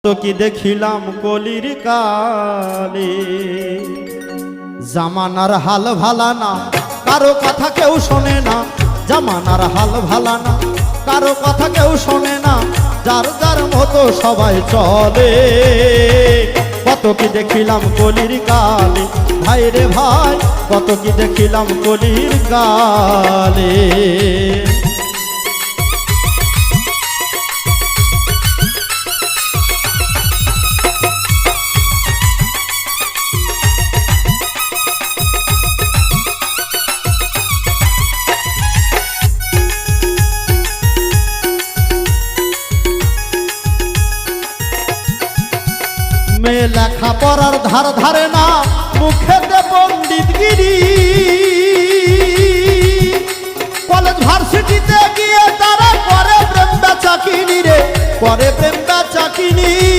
তো কি দেখিলাম কলির কালে, জামানার হাল ভালা না, কারো কথা কেউ শোনে না। জামানার হাল ভালা না, কারো কথা কেউ শোনে না, যার যার মতো সবাই চলে। কত কি দেখিলাম কলির কালে, ভাই রে ভাই, কত কি দেখিলাম কলির কালে। মেয়ে লেখা পড়ার ধার ধারে না, মুখেতে পণ্ডিতগিরি। কলেজ ভার্সিটিতে গিয়ে তারা করে প্রেম বেচাকিনি রে, করে প্রেম বেচাকিনি।